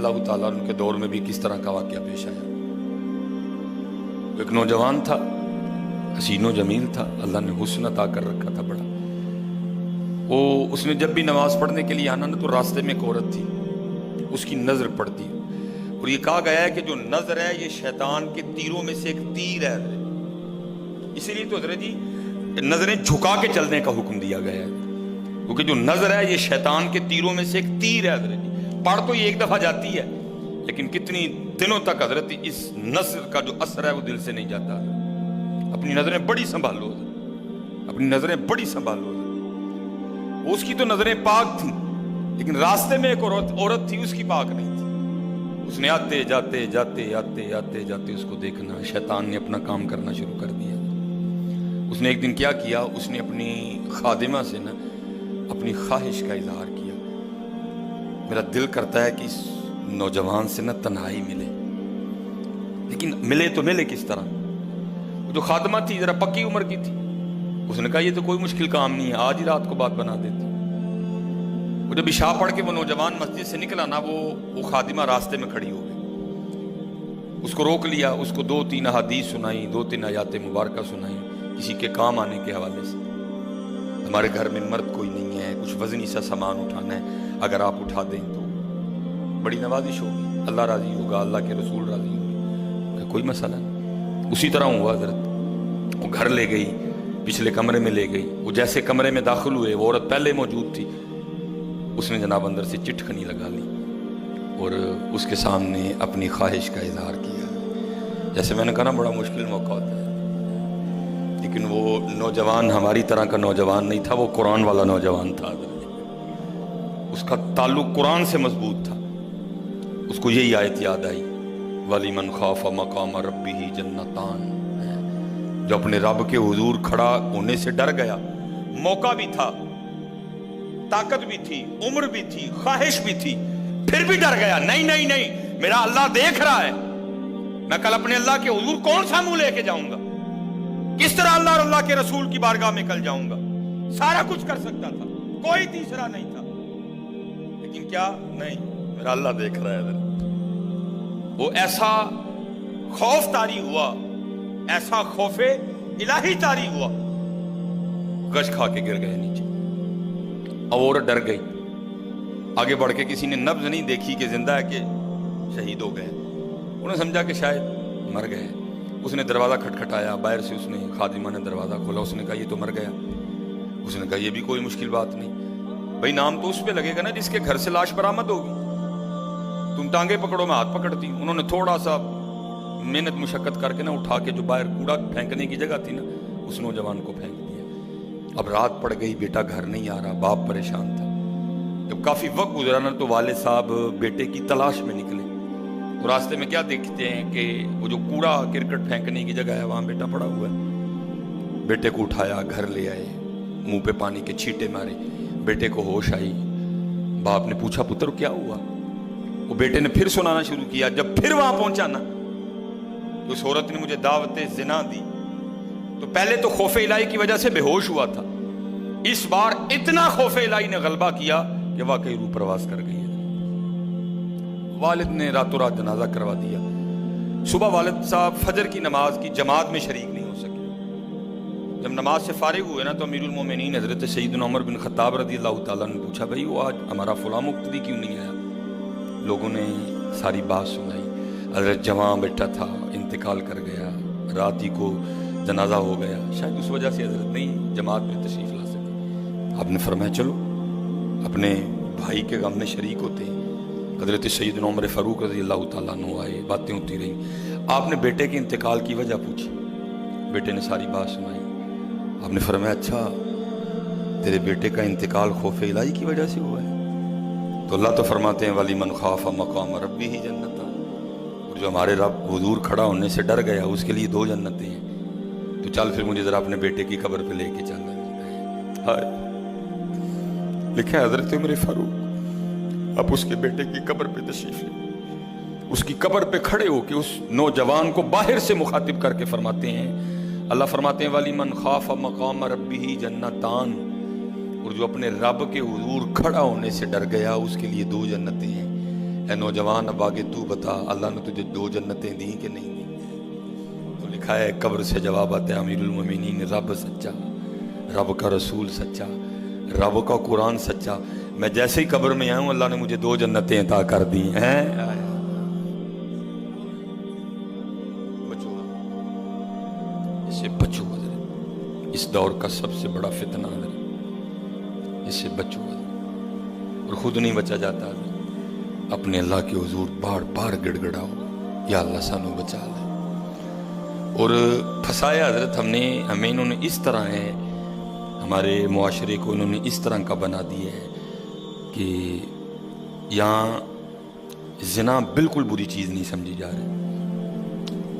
اللہ تعالیٰ عنہ کے دور میں بھی کس طرح کا واقعہ پیش آیا۔ ایک نوجوان تھا، حسین و جمیل تھا، اللہ نے حسن عطا کر رکھا تھا بڑا۔ اس نے جب بھی نماز پڑھنے کے لیے آنا نا تو راستے میں ایک عورت تھی، اس کی نظر پڑتی، اور یہ کہا گیا ہے کہ جو نظر ہے یہ شیطان کے تیروں میں سے ایک تیر ہے، اسی لیے تو حضرت جی نظریں جھکا کے چلنے کا حکم دیا گیا ہے، کیونکہ جو نظر ہے یہ شیطان کے تیروں میں سے ایک تیر ہے حضرت جی۔ پڑھ تو یہ ایک دفعہ جاتی ہے لیکن کتنی دنوں تک حضرت اس نظر کا جو اثر ہے وہ دل سے نہیں جاتا۔ اپنی نظریں بڑی سنبھالو، اپنی نظریں بڑی سنبھالو۔ اس کی تو نظریں پاک تھیں لیکن راستے میں ایک عورت تھی، اس کی پاک نہیں تھی۔ اس نے آتے جاتے جاتے آتے آتے جاتے اس کو دیکھنا، شیطان نے اپنا کام کرنا شروع کر دیا۔ اس نے ایک دن کیا کیا، اس نے اپنی خادمہ سے نا اپنی خواہش کا اظہار کیا، میرا دل کرتا ہے کہ اس نوجوان سے نا تنہائی ملے، لیکن ملے تو ملے کس طرح؟ وہ جو خادمہ تھی ذرا پکی عمر کی تھی، اس نے کہا یہ تو کوئی مشکل کام نہیں ہے، آج ہی رات کو بات بنا دیتی۔ وہ جب عشاء پڑھ کے وہ نوجوان مسجد سے نکلا نا، وہ خادمہ راستے میں کھڑی ہو گئی، اس کو روک لیا، اس کو 2-3 احادیث سنائی، 2-3 آیات مبارکہ سنائی کسی کے کام آنے کے حوالے سے۔ ہمارے گھر میں مرد کوئی نہیں ہے، کچھ وزنی سا سامان اٹھانا ہے، اگر آپ اٹھا دیں تو بڑی نوازش ہوگی، اللہ راضی ہوگا، اللہ کے رسول راضی ہوگا، کہ کوئی مسئلہ نہیں۔ اسی طرح ہوا حضرت، وہ گھر لے گئی، پچھلے کمرے میں لے گئی۔ وہ جیسے کمرے میں داخل ہوئے، وہ عورت پہلے موجود تھی، اس نے جناب اندر سے چٹکنی لگا لی اور اس کے سامنے اپنی خواہش کا اظہار کیا۔ جیسے میں نے کہا نا بڑا مشکل موقع ہوتا ہے، لیکن وہ نوجوان ہماری طرح کا نوجوان نہیں تھا، وہ قرآن والا نوجوان تھا، اس کا تعلق قرآن سے مضبوط تھا۔ اس کو یہی آیت یاد آئی، وَلِمَنْ خَافَ مَقَامَ رَبِّهِ جَنَّتَانِ، جو اپنے رب کے حضور کھڑا ہونے سے ڈر گیا، موقع بھی تھا، طاقت بھی تھی، عمر بھی تھی، خواہش بھی تھی، پھر بھی ڈر گیا، نہیں، میرا اللہ دیکھ رہا ہے، میں کل اپنے اللہ کے حضور کون سا منہ لے کے جاؤں گا، کس طرح اللہ اور اللہ کے رسول کی بارگاہ میں کل جاؤں گا، سارا کچھ کر سکتا تھا، کوئی تیسرا نہیں تھا، لیکن کیا نہیں، میرا اللہ دیکھ رہا ہے۔ وہ ایسا خوف طاری ہوا، ایسا خوف الہی طاری ہوا، گش کھا کے گر گئے نیچے۔ اب عورت ڈر گئی، آگے بڑھ کے کسی نے نبض نہیں دیکھی کہ زندہ ہے کہ شہید ہو گئے، انہوں نے سمجھا کہ شاید مر گئے۔ اس نے دروازہ کھٹکھٹایا، باہر سے اس نے خادمہ نے دروازہ کھولا، اس نے کہا یہ تو مر گیا۔ اس نے کہا یہ بھی کوئی مشکل بات نہیں، بھائی نام تو اس پہ لگے گا نا جس کے گھر سے لاش برآمد ہوگی، تم ٹانگیں پکڑو میں ہاتھ پکڑتی۔ انہوں نے تھوڑا سا محنت مشقت کر کے نا اٹھا کے جو باہر کوڑا پھینکنے کی جگہ تھی نا، اس نوجوان کو پھینک دیا۔ اب رات پڑ گئی، بیٹا گھر نہیں آ رہا، باپ پریشان تھا۔ جب کافی وقت گزرا نا تو والد صاحب بیٹے کی تلاش میں نکلے، تو راستے میں کیا دیکھتے ہیں کہ وہ جو کوڑا کرکٹ پھینکنے کی جگہ ہے وہاں بیٹا پڑا ہوا ہے۔ بیٹے کو اٹھایا، گھر لے آئے، منہ پہ پانی کے چھینٹے مارے، بیٹے کو ہوش آئی۔ باپ نے پوچھا پتر کیا ہوا؟ وہ بیٹے نے پھر سنانا شروع کیا۔ جب پھر وہاں پہنچا نا تو اس عورت نے مجھے دعوت زنا دی، تو پہلے تو خوف الہی کی وجہ سے بے ہوش ہوا تھا، اس بار اتنا خوف الہی نے غلبہ کیا کہ واقعی روح پرواز کر گئی ہے۔ والد نے راتوں رات جنازہ کروا دیا۔ صبح والد صاحب فجر کی نماز کی جماعت میں شریک نہیں ہو سکے۔ جب نماز سے فارغ ہوئے نا تو امیر المومنین حضرت سیدنا عمر بن خطاب رضی اللہ تعالیٰ نے پوچھا بھائی وہ آج ہمارا فلاں مقتدی کیوں نہیں آیا؟ لوگوں نے ساری بات سنائی۔ حضرت جوان بیٹا تھا، انتقال کر گیا، رات ہی کو جنازہ ہو گیا، شاید اس وجہ سے حضرت نہیں جماعت میں تشریف لا سکے۔ آپ نے فرمایا چلو اپنے بھائی کے غم میں شریک ہوتے ہیں۔ حضرت سیدنا عمر فاروق رضی اللہ تعالیٰ عنہ آئے، باتیں ہوتی رہیں۔ آپ نے بیٹے کے انتقال کی وجہ پوچھی، بیٹے نے ساری بات سنائی۔ آپ نے فرمایا اچھا تیرے بیٹے کا انتقال خوف الہی کی وجہ سے ہوا ہے؟ تو اللہ تو فرماتے ہیں وَلِمَنْ خَافَ مَقَامَ رَبِّهِ جَنَّتَانِ، اور جو ہمارے رب حضور کھڑا ہونے سے ڈر گیا اس کے لیے 2 جنتیں ہیں۔ تو چل پھر مجھے ذرا اپنے بیٹے کی قبر پہ لے کے چلنا ہے۔ لکھا ہے حضرت عمر فاروق اب اس کے بیٹے کی قبر پہ تشریف لے، اس کی قبر پہ کھڑے ہو کے اس نوجوان کو باہر سے مخاطب کر کے فرماتے ہیں، اللہ فرماتے ہیں وَلِمَنْ خَافَ مَقَامَ رَبِّهِ جَنَّتَانِ، اور جو اپنے رب کے حضور کھڑا ہونے سے ڈر گیا اس کے لیے 2 جنتیں ہیں۔ اے نوجوان اب آگے تو بتا اللہ نے تجھے 2 جنتیں دی کہ نہیں دی؟ تو لکھا ہے قبر سے جواب آتا ہے امیر المومنین رب سچا، رب کا رسول سچا، رب کا قرآن سچا، میں جیسے ہی قبر میں آؤں اللہ نے مجھے 2 جنتیں عطا کر دی ہیں۔ بچو اس سے بچو، اس دور کا سب سے بڑا فتنہ ہے، اس سے بچو اور خود نہیں بچا جاتا، اپنے اللہ کے حضور بار بار گڑ گڑاؤ یا اللہ سانو بچا لے۔ اور پھنسایا حضرت ہمیں انہوں نے اس طرح ہے، ہمارے معاشرے کو انہوں نے اس طرح کا بنا دیا ہے کہ یہاں زنا بالکل بری چیز نہیں سمجھی جا رہی،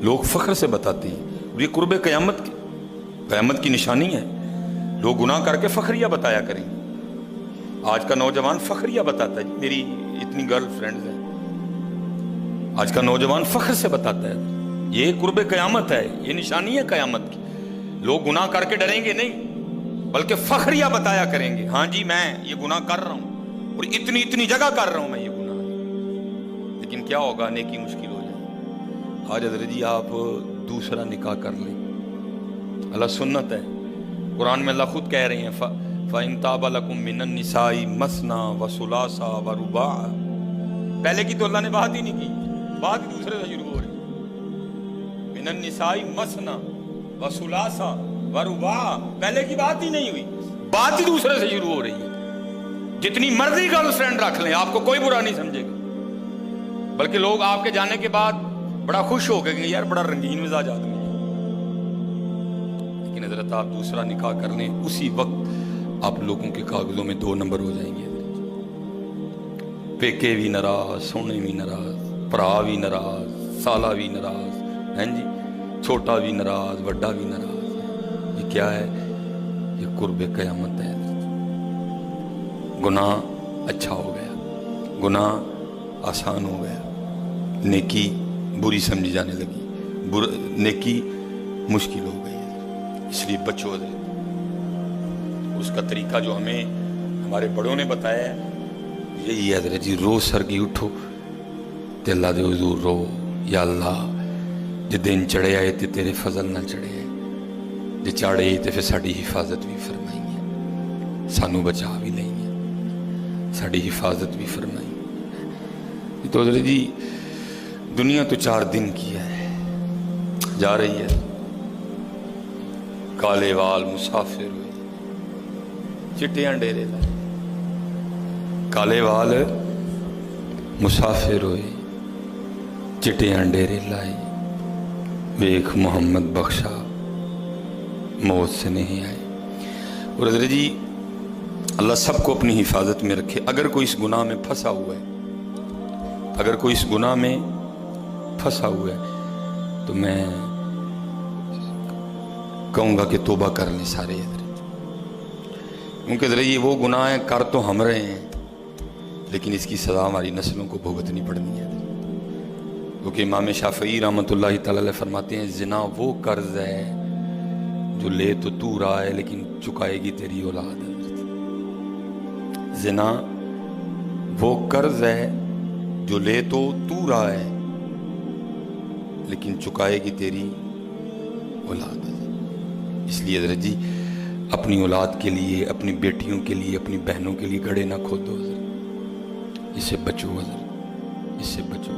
لوگ فخر سے بتاتے ہیں، اور یہ قرب قیامت کی نشانی ہے۔ لوگ گناہ کر کے فخریہ بتایا کریں گے۔ آج کا نوجوان فخریہ بتاتا ہے، میری اتنی گرل فرینڈز ہیں، آج کا نوجوان فخر سے بتاتا ہے، یہ قرب قیامت ہے، یہ نشانی ہے قیامت کی۔ لوگ گناہ کر کے ڈریں گے نہیں بلکہ فخریہ بتایا کریں گے، ہاں جی میں یہ گناہ کر رہا ہوں اور اتنی جگہ کر رہا ہوں میں یہ گناہ۔ لیکن کیا ہوگا؟ نیکی مشکل ہو جائے۔ آج حضرت جی آپ دوسرا نکاح کر لیں، اللہ سنت ہے، قرآن میں اللہ خود کہہ رہے ہیں فَإِن طَابَ لَكُم مِّنَ النِّسَاءِ مَثْنَىٰ وَثُلَاثَ وَرُبَاعَ، پہلے کی تو اللہ نے بات ہی نہیں کی، بات ہی دوسرے سے شروع ہو رہی ہے۔ مِّنَ النِّسَاءِ مَثْنَىٰ وَثُلَاثَ وَرُبَاعَ، پہلے کی بات ہی نہیں ہوئی، بات ہی دوسرے سے شروع ہو رہی ہے۔ جتنی مرضی گرل فرینڈ رکھ لیں آپ کو کوئی برا نہیں سمجھے گا، بلکہ لوگ آپ کے جانے کے بعد بڑا خوش ہو گئے کہ یار بڑا رنگین مزاج آدمی ہے۔ لیکن حضرت آپ دوسرا نکاح کر لیں، اسی وقت آپ لوگوں کے کاغذوں میں 2 نمبر ہو جائیں گے۔ پیکے بھی ناراض، سونے بھی ناراض، پرا بھی ناراض، سالہ بھی ناراض، ہیں جی، چھوٹا بھی ناراض، بڑا بھی ناراض۔ یہ کیا ہے؟ یہ قرب قیامت ہے۔ گناہ اچھا ہو گیا، گناہ آسان ہو گیا، نیکی بری سمجھی جانے لگی، نیکی مشکل ہو گئی۔ اس لیے بچو حضرت، اس کا طریقہ جو ہمیں ہمارے بڑوں نے بتایا ہے یہی ہے حضرت جی، روز سرگی اٹھو تے اللہ دے حضور رو، یا اللہ جے دن چڑھے آئے تے تیرے فضل نہ چڑھے آئے، جے چاڑے تے پھر ساڑی حفاظت بھی فرمائیں گے، سانو بچا بھی لیں گے، ساڑی حفاظت بھی فرمائیں گے۔ تو حضرت جی دنیا تو 4 دن کی ہے، جا رہی ہے، کالے وال مسافر ہوئے، چٹیاں ڈیرے لائے، کالے وال مسافر ہوئے، چٹیاں ڈیرے لائے، ویکھ محمد بخشا موت سے نہیں آئے۔ اور حضرت جی اللہ سب کو اپنی حفاظت میں رکھے۔ اگر کوئی اس گناہ میں پھنسا ہوا ہے، اگر کوئی اس گناہ میں پھنسا ہوا ہے تو میں کہوں گا کہ توبہ کر لیں سارے حضرت، کیونکہ حضرت یہ وہ گناہ ہیں کر تو ہم رہے ہیں لیکن اس کی سزا ہماری نسلوں کو بھگتنی پڑنی ہے۔ کیونکہ امام شافعی رحمۃ اللہ تعالی علیہ فرماتے ہیں زنا وہ قرض ہے جو لے تو رہا ہے لیکن چکائے گی تیری اولاد۔ زنا وہ قرض ہے جو لے تو رہا ہے لیکن چکائے گی تیری اولاد۔ اس لیے حضرت جی اپنی اولاد کے لیے، اپنی بیٹیوں کے لیے، اپنی بہنوں کے لیے گڑھے نہ کھودو حضرت، اس سے بچو حضرت، اس سے بچو۔